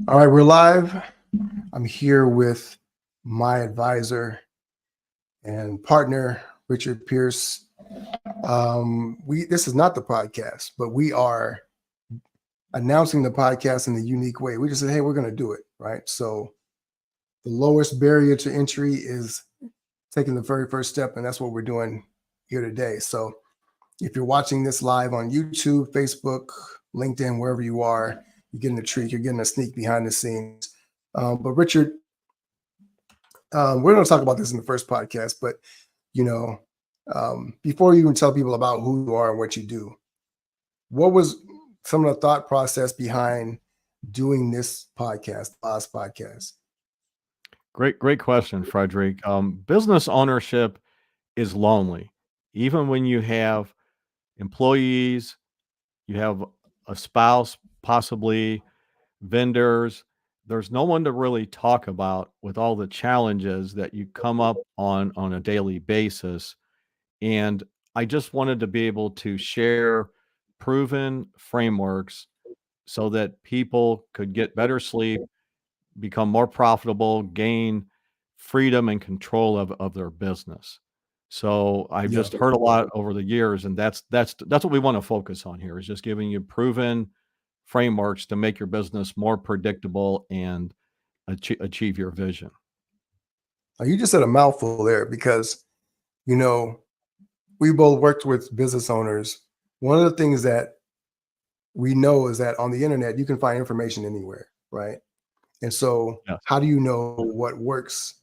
All right, we're live. I'm here with my advisor and partner, Richard Pierce. This is not the podcast, but we are announcing the podcast in a unique way. We just said, hey, we're going to do it, right? So the lowest barrier to entry is taking the very first step, and that's what we're doing here today. So if you're watching this live on YouTube, Facebook, LinkedIn, wherever you are, you're getting a treat. You're getting a sneak behind the scenes. But Richard, we're going to talk about this in the first podcast, but before you even tell people about who you are and what you do, what was some of the thought process behind doing this podcast, last podcast? Great question, Frederick. Business ownership is lonely. Even when you have employees, you have a spouse, possibly vendors, there's no one to really talk about with all the challenges that you come up on a daily basis. And I just wanted to be able to share proven frameworks so that people could get better sleep, become more profitable, gain freedom and control of their business. So I've Yeah. just heard a lot over the years, and that's what we want to focus on here, is just giving you proven frameworks to make your business more predictable and achieve your vision. You just said a mouthful there because, we both worked with business owners. One of the things that we know is that on the internet, you can find information anywhere, right? And so Yes. how do you know what works?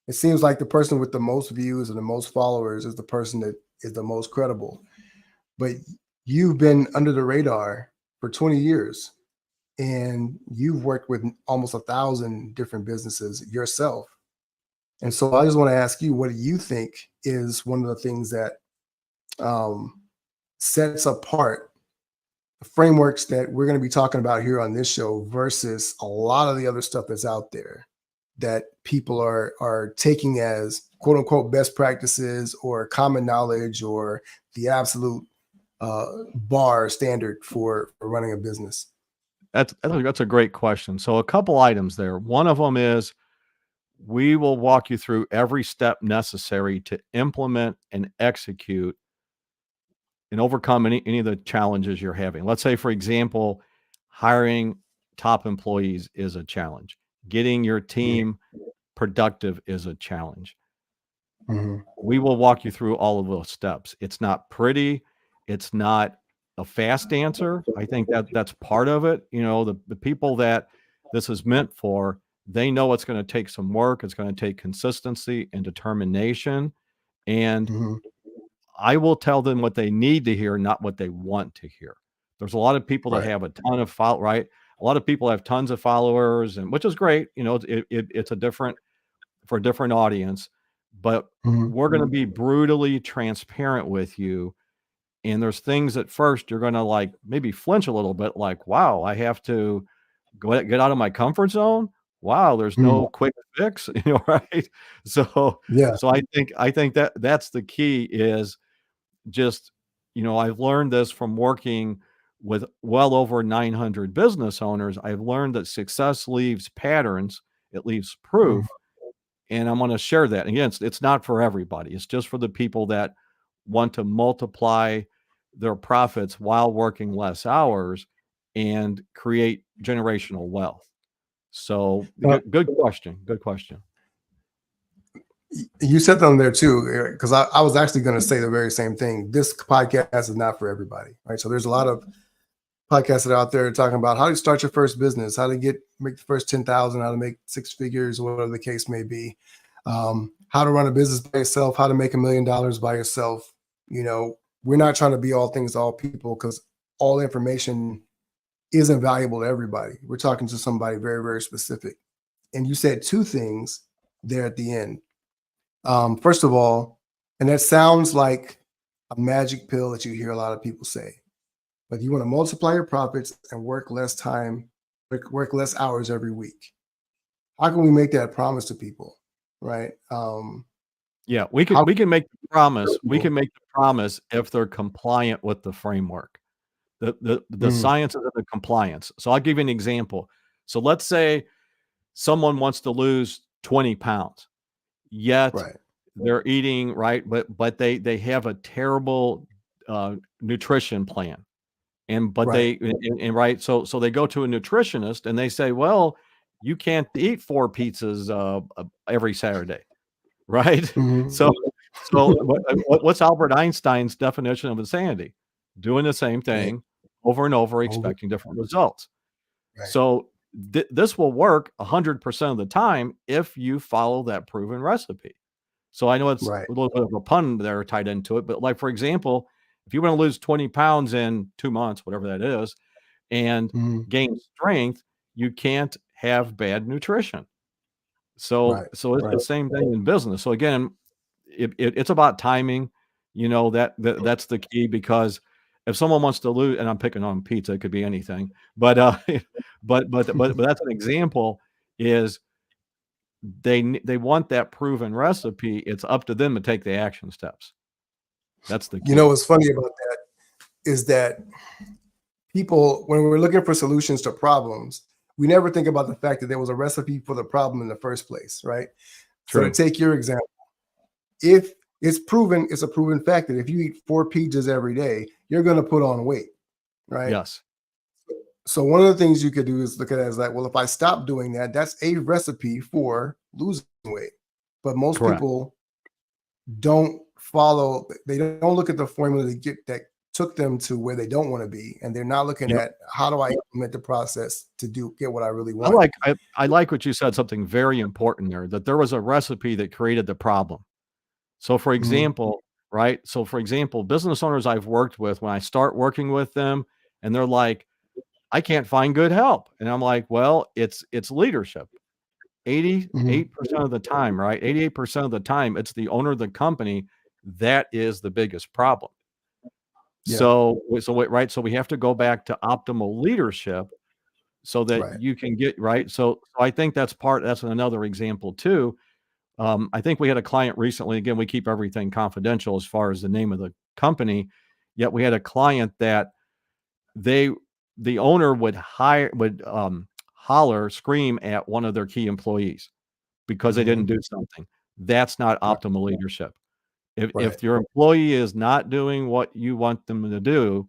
It seems like the person with the most views and the most followers is the person that is the most credible. But you've been under the radar for 20 years and you've worked with almost 1,000 different businesses yourself. And so I just want to ask you, what do you think is one of the things that sets apart the frameworks that we're going to be talking about here on this show versus a lot of the other stuff that's out there that people are taking as quote unquote best practices or common knowledge or the absolute bar standard for running a business? I think that's a great question. So a couple items there. One of them is we will walk you through every step necessary to implement and execute and overcome any of the challenges you're having. Let's say, for example, hiring top employees is a challenge. Getting your team productive is a challenge. Mm-hmm. We will walk you through all of those steps. It's not pretty. It's not a fast answer. I think that's part of it. The people that this is meant for, they know it's going to take some work. It's going to take consistency and determination. And Mm-hmm. I will tell them what they need to hear, not what they want to hear. There's a lot of people that Right. have a ton of right? A lot of people have tons of followers, and which is great. It's for a different audience, but Mm-hmm. we're going to be brutally transparent with you. And there's things at first you're going to maybe flinch a little bit, like, wow, I have to get out of my comfort zone. Wow, there's no quick fix, right? So, Yeah. I think that's the key is just, I've learned this from working with well over 900 business owners. I've learned that success leaves patterns, it leaves proof. And I'm going to share that. Again, it's not for everybody. It's just for the people that want to multiply their profits while working less hours and create generational wealth. So good question. Good question. You said them there too, because I was actually going to say the very same thing. This podcast is not for everybody, right? So there's a lot of podcasts that are out there talking about how to start your first business, how to make the first 10,000, how to make six figures, whatever the case may be, how to run a business by yourself, how to make $1 million by yourself. We're not trying to be all things to all people because all information isn't valuable to everybody. We're talking to somebody very, very specific. And you said two things there at the end. First of all, and that sounds like a magic pill that you hear a lot of people say, but you want to multiply your profits and work less time, work less hours every week. How can we make that promise to people? Right. Yeah, we can make the promise. We can make the promise if they're compliant with the framework. The science of the compliance. So I'll give you an example. So let's say someone wants to lose 20 pounds, yet Right. they're eating right, but they have a terrible nutrition plan. And but Right. they and right, so they go to a nutritionist and they say, "Well, you can't eat 4 pizzas every Saturday." Right? Mhm. So what's Albert Einstein's definition of insanity? Doing the same Yeah. thing over and over, Over. expecting different results. Right. So this will work 100% of the time if you follow that proven recipe. So I know it's Right. a little bit of a pun there tied into it, but like for example, if you want to lose 20 pounds in 2 months, whatever that is, and Mhm. gain strength, you can't have bad nutrition. So Right. so it's Right. the same thing in business. So again, it's about timing. You know, that's the key because if someone wants to lose, and I'm picking on pizza, it could be anything, but but that's an example. Is they want that proven recipe. It's up to them to take the action steps. That's the You know key. what's funny about that is that people, when we're looking for solutions to problems, we never think about the fact that there was a recipe for the problem in the first place, right? So to True. take your example, if it's proven, it's a proven fact that if you eat 4 pizzas every day, you're going to put on weight, right? Yes. So one of the things you could do is look at it as like, well, if I stop doing that, that's a recipe for losing weight. But most Correct. people don't follow, they don't look at the formula to get that took them to where they don't want to be. And they're not looking Yep. at how do I implement the process to get what I really I want. like I like what you said, something very important there, that there was a recipe that created the problem. So for Mhm. example, right? So for example, business owners I've worked with, when I start working with them and they're like, "I can't find good help." And I'm like, "Well, it's leadership." Mhm. 88% of the time, right? 88% of the time, it's the owner of the company that is the biggest problem. Yeah. Right, so we have to go back to optimal leadership so that Right. you can get right. So I think that's another example too. I think we had a client recently. Again, we keep everything confidential as far as the name of the company. Yet we had a client that they the owner would holler, scream at one of their key employees because they didn't Mhm. do something. That's not Right. optimal leadership. If Right. your employee is not doing what you want them to do,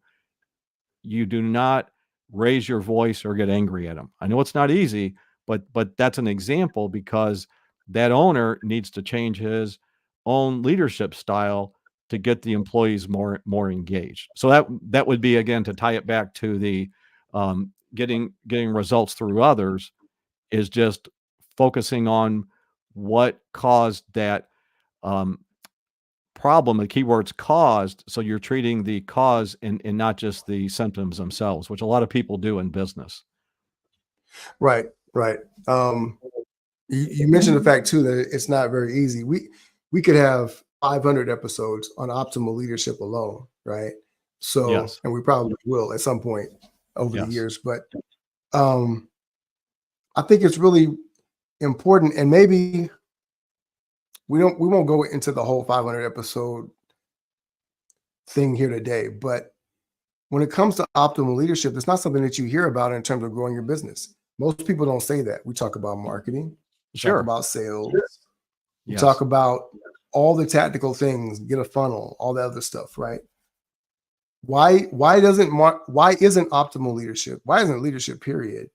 you do not raise your voice or get angry at them. I know it's not easy, but that's an example because that owner needs to change his own leadership style to get the employees more engaged. So that would be again to tie it back to the getting results through others is just focusing on what caused that um, problem, the keywords caused, so you're treating the cause and not just the symptoms themselves, which a lot of people do in business. Right. Right. You mentioned the fact too that it's not very easy. We could have 500 episodes on optimal leadership alone, right? So, Yes. and we probably will at some point over the Yes. years, but um, I think it's really important, and maybe we won't go into the whole 500 episode thing here today, but when it comes to optimal leadership, it's not something that you hear about in terms of growing your business. Most people don't say that. We talk about marketing, we talk Sure. about sales, we talk Yes. about all the tactical things, get a funnel, all that other stuff, right? Why isn't optimal leadership? Why isn't leadership period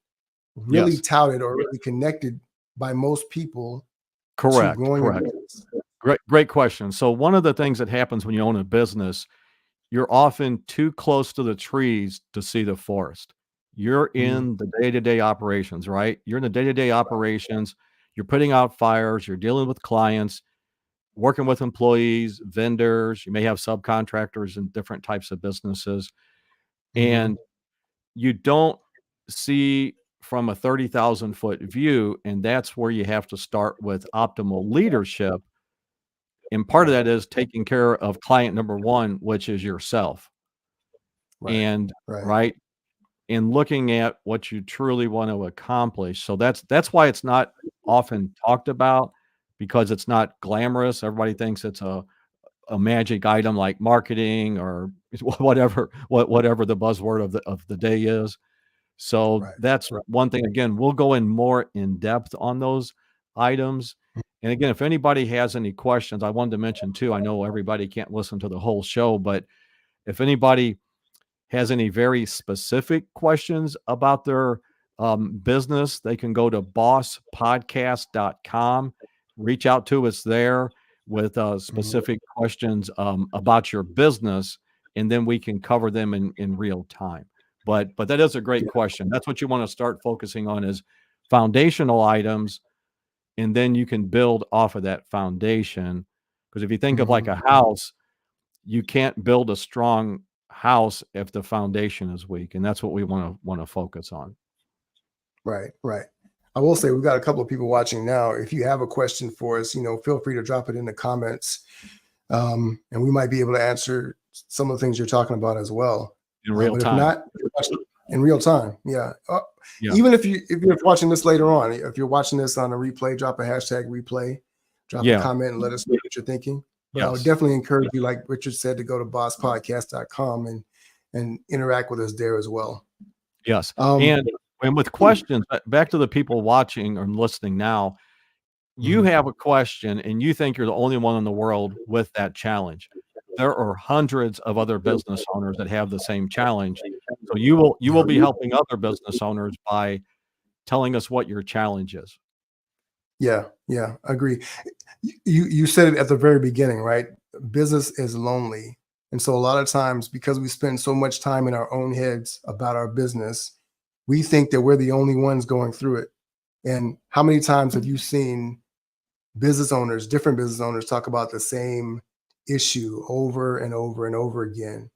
really Yes. touted or really connected by most people to Correct. growing your Correct. business? Great question. So one of the things that happens when you own a business, you're often too close to the trees to see the forest. You're Mhm. in the day-to-day operations, right? You're in the day-to-day operations. You're putting out fires, you're dealing with clients, working with employees, vendors, you may have subcontractors in different types of businesses, Mhm. and you don't see from a 30,000-foot view, and that's where you have to start with optimal leadership, and part of Right. that is taking care of client number 1, which is yourself, Right. and Right. right? And looking at what you truly want to accomplish. So that's why it's not often talked about because it's not glamorous. Everybody thinks it's a magic item like marketing or whatever the buzzword of the day is. So Right. that's Right. one thing. Again, we'll go in more in depth on those items. And again, if anybody has any questions, I wanted to mention too, I know everybody can't listen to the whole show, but if anybody has any very specific questions about their business, they can go to bosspodcast.com, reach out to us there with Mhm. specific questions about your business, and then we can cover them in real time. But that is a great Yeah. question. That's what you want to start focusing on is foundational items, and then you can build off of that foundation. Because if you think of like Mhm. a house, you can't build a strong house if the foundation is weak, and that's what we want to focus on. Right. Right. I will say we've got a couple of people watching now. If you have a question for us, feel free to drop it in the comments, and we might be able to answer some of the things you're talking about as well. In real But if time. not, in real time, yeah. Yeah. Even if you're watching this later on, if you're watching this on a replay, drop a hashtag replay, drop a Yeah. comment, and let us know what you're thinking. But I would Yes. definitely encourage you, like Richard said, to go to bosspodcast.com and interact with us there as well. Yes. Um, And with questions, back to the people watching or listening now, you mhm. have a question and you think you're the only one in the world with that challenge. There are hundreds of other business owners that have the same challenge. So you will be helping other business owners by telling us what your challenge is. Yeah, yeah, agree. You said it at the very beginning, right? Business is lonely. And so a lot of times, because we spend so much time in our own heads about our business, we think that we're the only ones going through it. And how many times have you seen different business owners talk about the same issue over and over and over again?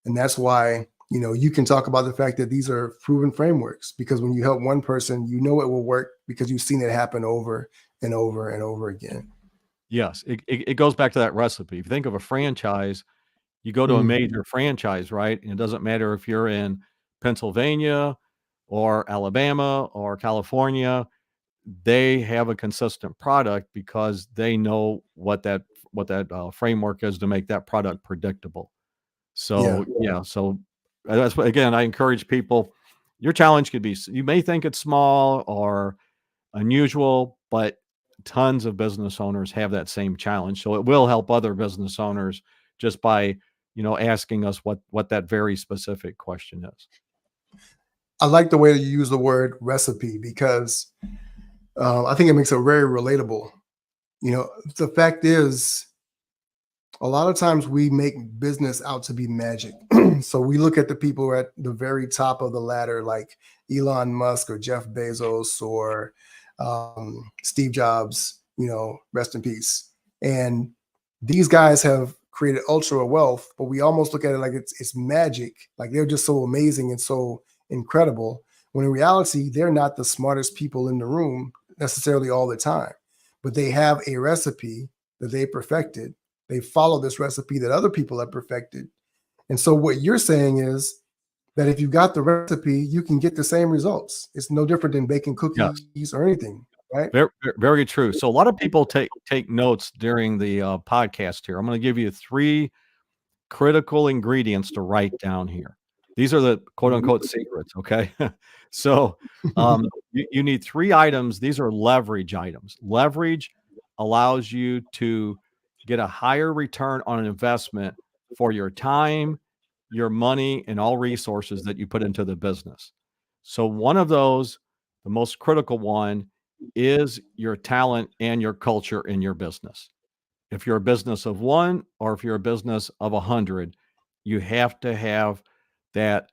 And that's why, you can talk about the fact that these are proven frameworks, because when you help one person, it will work because you've seen it happen over and over and over again. Yes, it goes back to that recipe. If you think of a franchise, you go to a Mm, major franchise, right? And it doesn't matter if you're in Pennsylvania or Alabama or California, they have a consistent product because they know what that framework is to make that product predictable. yeah, So yeah, so that's what again I encourage people. Your challenge could be you may think it's small or unusual, but tons of business owners have that same challenge. So it will help other business owners just by, asking us what that very specific question is. I like the way that you use the word recipe, because I think it makes it very relatable. The fact is, a lot of times we make business out to be magic. So we look at the people who are at the very top of the ladder, like Elon Musk or Jeff Bezos or Steve Jobs, rest in peace. And these guys have created ultra wealth, but we almost look at it like it's magic, like they're just so amazing and so incredible. When in reality, they're not the smartest people in the room necessarily all the time, but they have a recipe that they perfected. They follow this recipe that other people have perfected. And so what you're saying is that if you got the recipe, you can get the same results. It's no different than baking Yes. cookies or anything, right? Very, very true. So a lot of people take notes during the podcast here. I'm going to give you 3 critical ingredients to write down here. These are the quote unquote secrets. Okay. So you need 3 items. These are leverage items. Leverage allows you to get a higher return on an investment for your time, your money, and all resources that you put into the business. So one of those, the most critical one, is your talent and your culture in your business. If you're a business of 1 or if you're a business of 100, you have to have that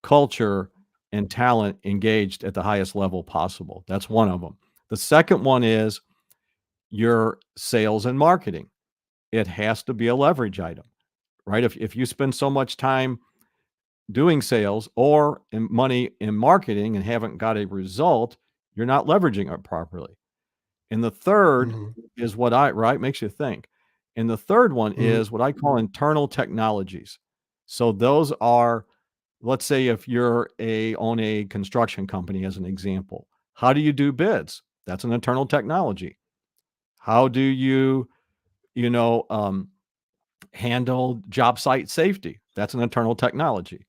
culture and talent engaged at the highest level possible. That's one of them. The second one is your sales and marketing. It has to be a leverage item, right? If you spend so much time doing sales or money in marketing and haven't got a result, you're not leveraging it properly. And the third Mhm, is right, makes you think. And the third one mhm, is what I call internal technologies. So those are, let's say if you're own a construction company as an example, how do you do bids? That's an internal technology. How do you, you know, um, handle job site safety? That's an internal technology.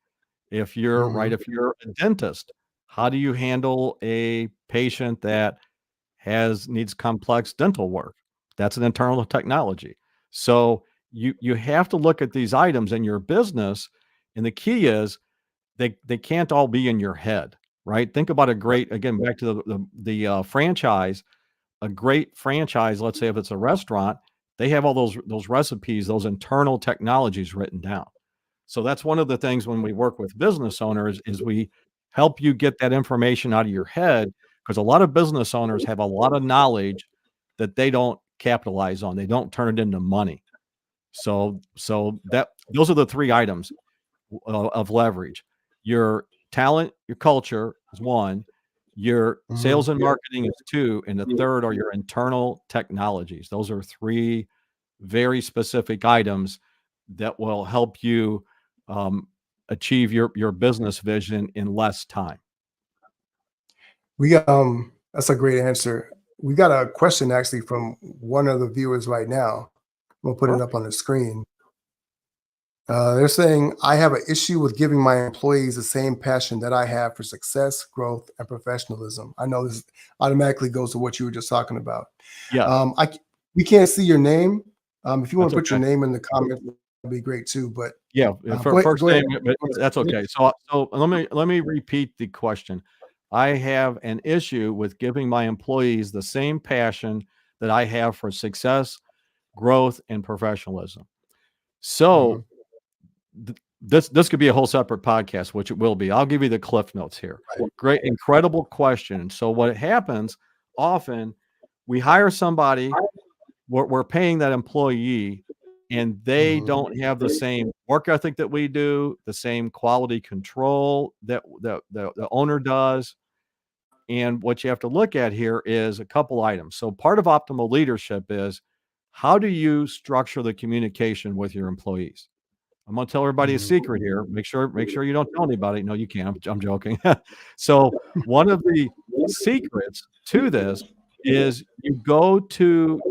If you're right, Mhm. if you're a dentist, how do you handle a patient that needs complex dental work? That's an internal technology. So you have to look at these items in your business, and the key is they can't all be in your head, right? Think about a Right. great, again, back to the franchise. A great franchise, let's say if it's a restaurant, they have all those recipes, those internal technologies written down. So that's one of the things when we work with business owners is we help you get that information out of your head, because a lot of business owners have a lot of knowledge that they don't capitalize on. They don't turn it into money. So that those are the three items of leverage. Your talent, your culture is one, your Mhm. sales and marketing is two, and the third are your internal technologies. Those are three very specific items that will help you um, achieve your business vision in less time. We got that's a great answer. We got a question actually from one of the viewers right now. We'll put it up Perfect. on the screen. They're saying, I have an issue with giving my employees the same passion that I have for success, growth, and professionalism. I know this automatically goes to what you were just talking about. Yes, I we can't see your name. If you want that's to put your okay. name in the comments, that'd be great too. But Yeah, go ahead. first Go ahead. name, but that's okay. So let me repeat the question. I have an issue with giving my employees the same passion that I have for success, growth, and professionalism. So Mhm. this could be a whole separate podcast, which it will be. I'll give you the cliff notes here. Right. Great, incredible question. So what happens often, we hire somebody, we're paying that employee, and they Mhm. don't have the same work ethic that we do, the same quality control that the owner does. And what you have to look at here is a couple items. So part of optimal leadership is, how do you structure the communication with your employees? I'm gonna tell everybody a Mhm. secret here. Make sure you don't tell anybody. No, you can't. I'm joking. So one of the secrets to this is you go to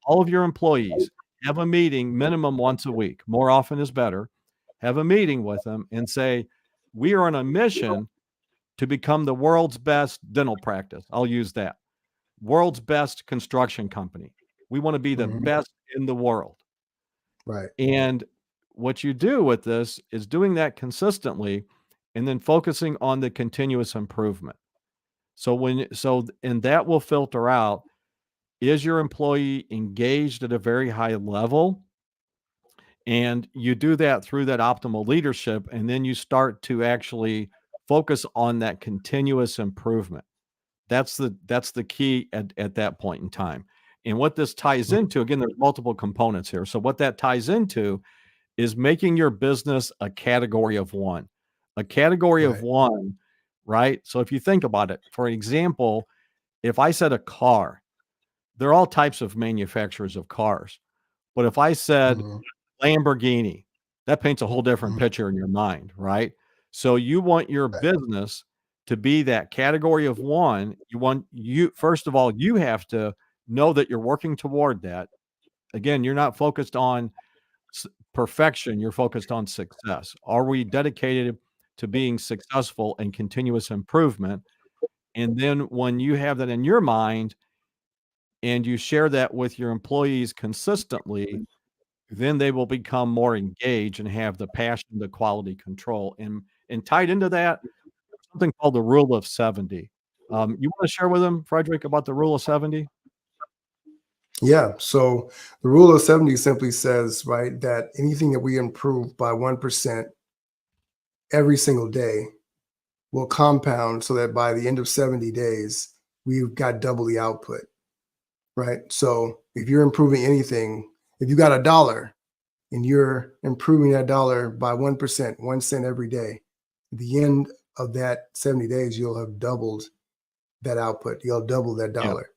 all of your employees, have a meeting minimum once a week. More often is better. Have a meeting with them and say, we are on a mission to become the world's best dental practice. I'll use that. World's best construction company. We want to be the Mhm. best in the world. Right. And what you do with this is doing that consistently and then focusing on the continuous improvement. And that will filter out, is your employee engaged at a very high level? And you do that through that optimal leadership, and then you start to actually focus on that continuous improvement. That's the key at that point in time. And what this ties Mhm. into, again, there's multiple components here. So what that ties into is making your business a category of one. A category of Right. one, right? So if you think about it, for example, if I said a car, there are all types of manufacturers of cars. But if I said Mhm. Lamborghini, that paints a whole different Mhm. picture in your mind, right? So you want your Right. business to be that category of one. First of all, you have to know that you're working toward that. Again, you're not focused on perfection, you're focused on success. Are we dedicated to being successful and continuous improvement? And then when you have that in your mind and you share that with your employees consistently, then they will become more engaged and have the passion, the quality control. And tied into that, something called the rule of 70. You want to share with them, Frederick, about the rule of 70? Yeah. So the rule of 70 simply says, right, that anything that we improve by 1% every single day will compound so that by the end of 70 days, we've got double the output, right? So if you're improving anything, if you got a dollar and you're improving that dollar by 1%, 1 cent every day, at the end of that 70 days, you'll have doubled that output. You'll double that Yeah. dollar.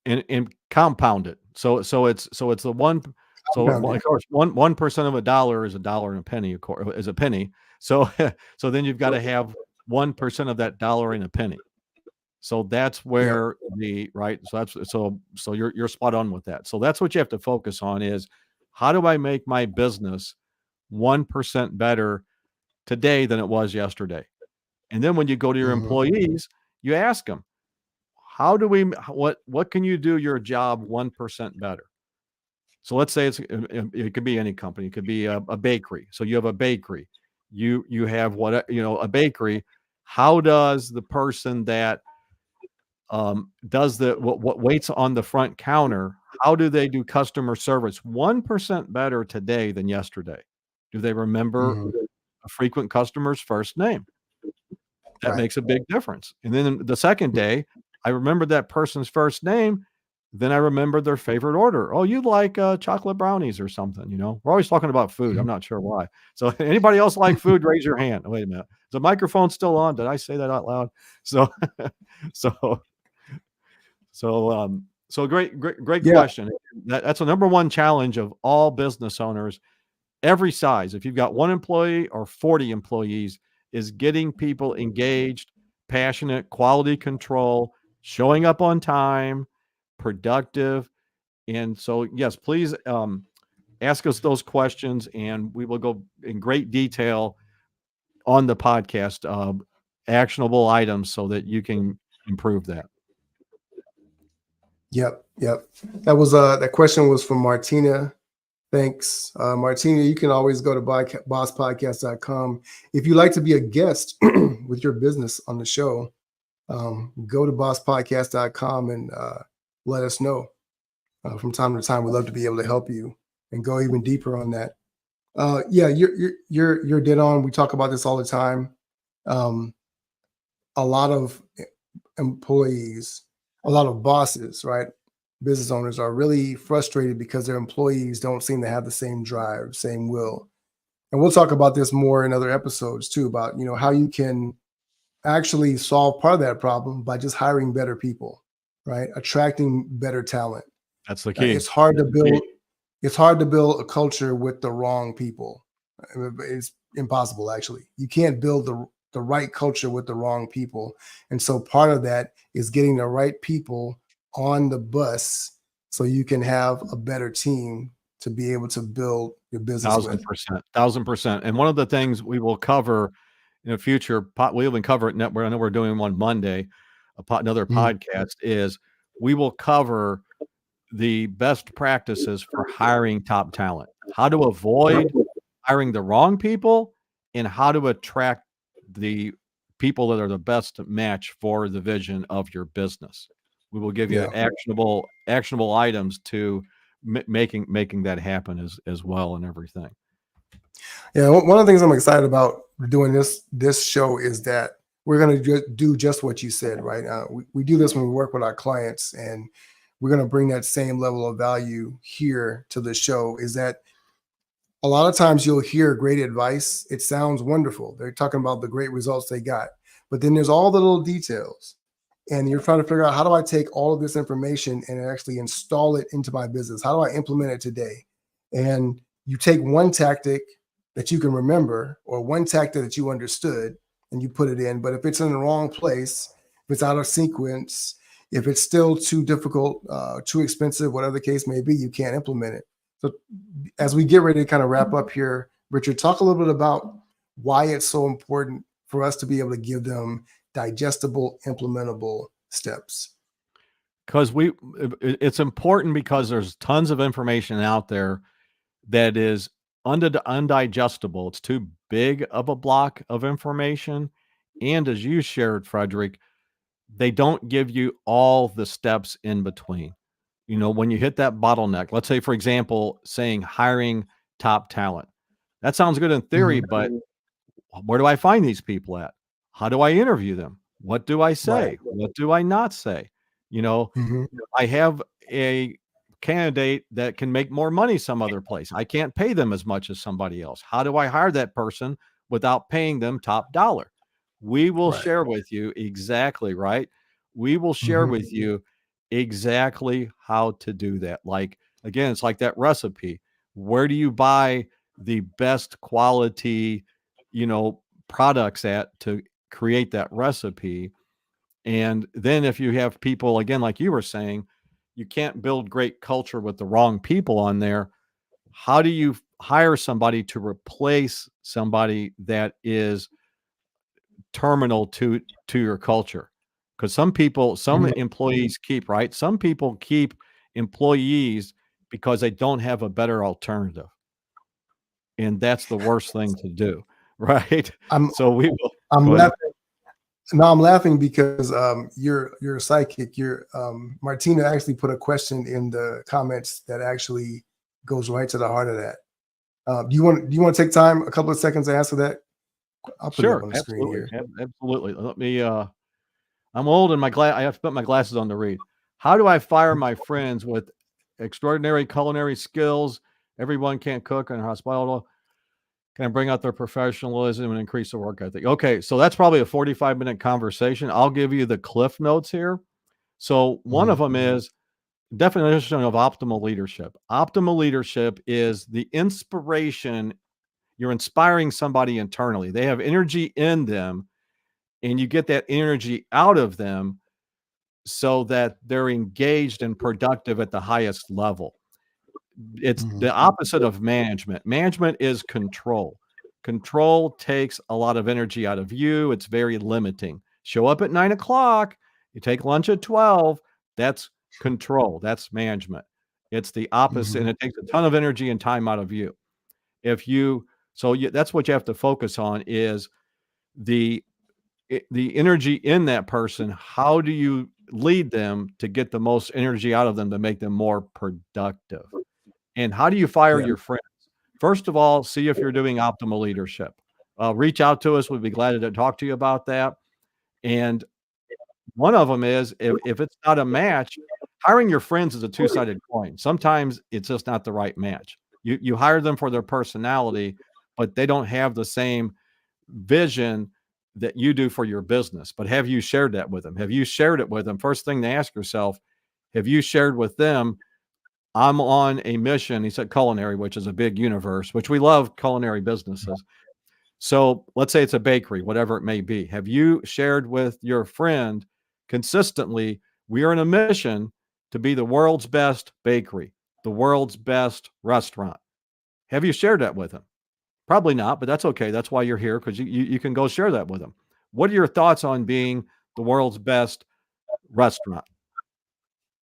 And compound it. So it's the one. So Compound well, it. of course, 1% of a dollar is a dollar and a penny. Of course, is a penny. So so then you've got to have 1% of that dollar in a penny. So that's Yep. where the right. So you're spot on with that. So that's what you have to focus on is, how do I make my business 1% better today than it was yesterday. And then when you go to your Mhm. employees, you ask them, what can you do your job 1% better? So let's say it could be any company. It could be a bakery. So you have a bakery. You have a bakery. How does the person that does what waits on the front counter? How do they do customer service 1% better today than yesterday? Do they remember Mhm. a frequent customer's first name? That Right. makes a big difference. And then the second day, I remembered that person's first name. Then I remembered their favorite order. Oh, you like chocolate brownies or something, you know? We're always talking about food. I'm Mhm. not sure why. So anybody else like food, raise your hand. Wait a minute. Is the microphone still on? Did I say that out loud? So so so great Yeah. question. That's a number one challenge of all business owners, every size. If you've got 1 employee or 40 employees, is getting people engaged, passionate, quality control, showing up on time, productive. And so, yes, please ask us those questions, and we will go in great detail on the podcast, actionable items so that you can improve that. Yep. Yep. That question was from Martina. Thanks. Martina, you can always go to bosspodcast.com. If you'd like to be a guest with your business on the show, go to bosspodcast.com and let us know. From time to time, we'd love to be able to help you and go even deeper on that. Yeah, you're dead on. We talk about this all the time. Um, a lot of employees, a lot of bosses, right? Business owners are really frustrated because their employees don't seem to have the same drive, same will. And we'll talk about this more in other episodes too, about how you can actually solve part of that problem by just hiring better people, right? Attracting better talent. That's the Uh, key. it's hard to That's the key. build it's hard to build a culture with the wrong people. It's impossible, actually. You can't build the right culture with the wrong people. And so part of that is getting the right people on the bus so you can have a better team to be able to build your business with. 1,000%, 1,000%. And one of the things we will cover in a future we even cover it. I know we're doing one Monday, another Mhm. podcast is we will cover the best practices for hiring top talent, how to avoid hiring the wrong people, and how to attract the people that are the best match for the vision of your business. We will give you Yeah. actionable items to making that happen as well and everything. Yeah, one of the things I'm excited about doing this show is that we're going to do just what you said, right? We do this when we work with our clients, and we're going to bring that same level of value here to the show. Is that a lot of times you'll hear great advice. It sounds wonderful. They're talking about the great results they got, but then there's all the little details, and you're trying to figure out, how do I take all of this information and actually install it into my business? How do I implement it today? And you take one tactic that you can remember, or one tactic that you understood, and you put it in. But if it's in the wrong place, if it's out of sequence, if it's still too difficult, too expensive, whatever the case may be, you can't implement it. So as we get ready to kind of wrap up here, Richard, talk a little bit about why it's so important for us to be able to give them digestible, implementable steps. Because it's important because there's tons of information out there that is undigestible. It's too big of a block of information. And as you shared, Frederick, they don't give you all the steps in between. When you hit that bottleneck, let's say, for example, saying hiring top talent. That sounds good in theory, Mhm. but where do I find these people at? How do I interview them? What do I Right. say? What do I not say? You know, Mhm. I have a candidate that can make more money some other place. I can't pay them as much as somebody else. How do I hire that person without paying them top dollar? We will Right. share with you exactly, right? We will share Mhm. with you exactly how to do that. Like, again, it's like that recipe. Where do you buy the best quality, products at to create that recipe? And then if you have people, again, like you were saying, you can't build great culture with the wrong people on there. How do you hire somebody to replace somebody that is terminal to your culture. Because some employees keep, right? Some people keep employees because they don't have a better alternative. And that's the worst thing to do, right? I'm So we will I'm go ahead. laughing. No, I'm laughing because you're a psychic. Martina actually put a question in the comments that actually goes right to the heart of that. Do you want to take time, a couple of seconds to answer that? I'll put it up Sure, on the screen absolutely. here. Absolutely. Let me I'm old and I have to put my glasses on to read. How do I fire my friends with extraordinary culinary skills? Everyone can't cook and hospitable. Can I bring out their professionalism and increase the work ethic? Okay, so that's probably a 45-minute conversation. I'll give you the cliff notes here. So one of them is definition of optimal leadership. Optimal leadership is the inspiration. You're inspiring somebody internally. They have energy in them, and you get that energy out of them so that they're engaged and productive at the highest level. It's the opposite of management. Management is control. Control takes a lot of energy out of you. It's very limiting. Show up at 9 o'clock, you take lunch at 12. That's control. That's management. It's the opposite, and it takes a ton of energy and time out of you. That's what you have to focus on is the energy in that person. How do you lead them to get the most energy out of them to make them more productive? And how do you fire your friends? First of all, see if you're doing optimal leadership. Reach out to us. We'd be glad to talk to you about that. And one of them is if it's not a match, hiring your friends is a two-sided coin. Sometimes it's just not the right match. You hire them for their personality, but they don't have the same vision that you do for your business. But have you shared that with them? Have you shared it with them? First thing to ask yourself, have you shared with them, I'm on a mission? He said culinary, which is a big universe, which we love culinary businesses. So let's say it's a bakery, whatever it may be. Have you shared with your friend consistently, we are on a mission to be the world's best bakery, the world's best restaurant? Have you shared that with them? Probably not, but that's okay. That's why you're here, because you can go share that with them. What are your thoughts on being the world's best restaurant?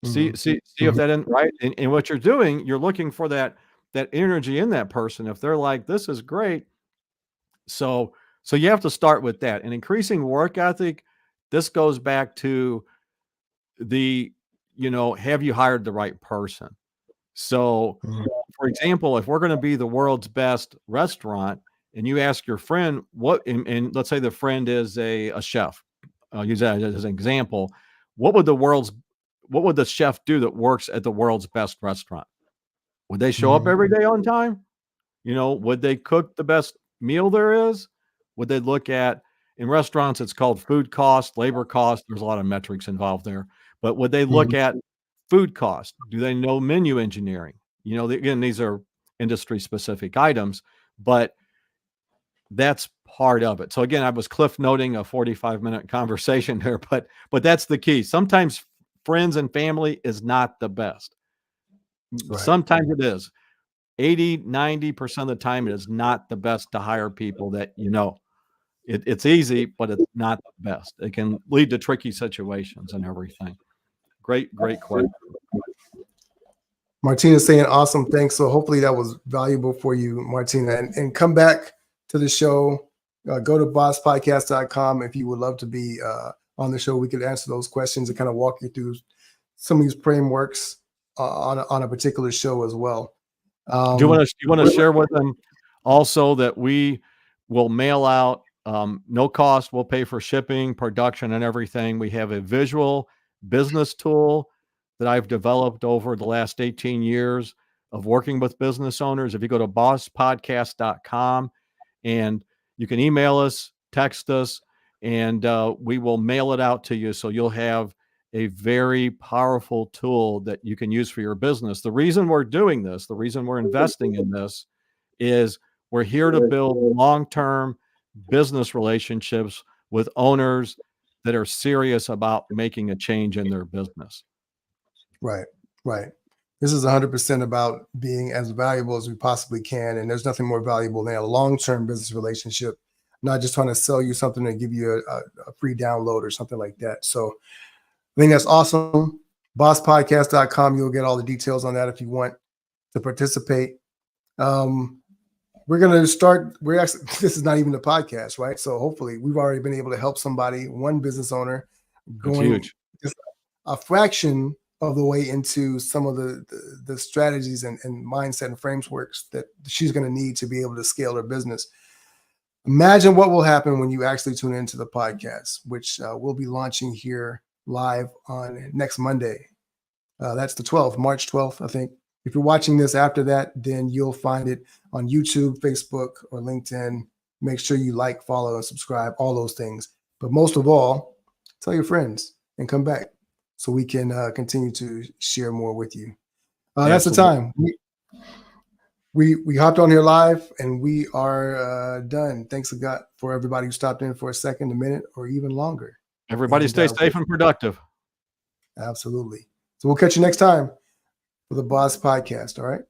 See if that in right. And what you're doing, you're looking for that energy in that person. If they're like, this is great. So you have to start with that. And increasing work ethic, this goes back to have you hired the right person? So, for example, if we're going to be the world's best restaurant and you ask your friend and let's say the friend is a chef, I'll use that as an example. What would the chef do that works at the world's best restaurant? Would they show up every day on time? Would they cook the best meal there is? Would they look at, in restaurants, it's called food cost, labor cost. There's a lot of metrics involved there. But would they look at food cost? Do they know menu engineering? Again, these are industry specific items, but that's part of it. So again, I was cliff noting a 45-minute conversation here, but that's the key. Sometimes friends and family is not the best. Right. Sometimes it is. 80-90% of the time, it is not the best to hire people that it's easy, but it's not the best. It can lead to tricky situations and everything. Great question. Martina's saying awesome, thanks. So hopefully that was valuable for you, Martina. And come back to the show. Go to bosspodcast.com if you would love to be on the show. We could answer those questions and kind of walk you through some of these frameworks on a particular show as well. Do you want to share with them also that we will mail out no cost? We'll pay for shipping, production, and everything. We have a visual business tool that I've developed over the last 18 years of working with business owners. If you go to bosspodcast.com and you can email us, text us, and we will mail it out to you. So you'll have a very powerful tool that you can use for your business. The reason we're doing this, the reason we're investing in this is we're here to build long-term business relationships with owners that are serious about making a change in their business. Right. This is 100% about being as valuable as we possibly can. And there's nothing more valuable than a long-term business relationship, not just trying to sell you something and give you a free download or something like that. So I think that's awesome. Bosspodcast.com. You'll get all the details on that if you want to participate. We're going to start. We're actually, this is not even a podcast, right? So hopefully we've already been able to help somebody, one business owner, That's going huge. just a fraction of the way into some of the strategies and mindset and frameworks that she's going to need to be able to scale her business. Imagine what will happen when you actually tune into the podcast, which we'll be launching here live on next Monday. That's the 12th, March 12th, I think. If you're watching this after that, then you'll find it on YouTube, Facebook, or LinkedIn. Make sure you like, follow, and subscribe, all those things. But most of all, tell your friends and come back so we can continue to share more with you. That's the time. We hopped on here live and we are done. Thanks again for everybody who stopped in for a second, a minute, or even longer. Everybody stay safe and productive. Absolutely. So we'll catch you next time for the Boss Podcast. All right.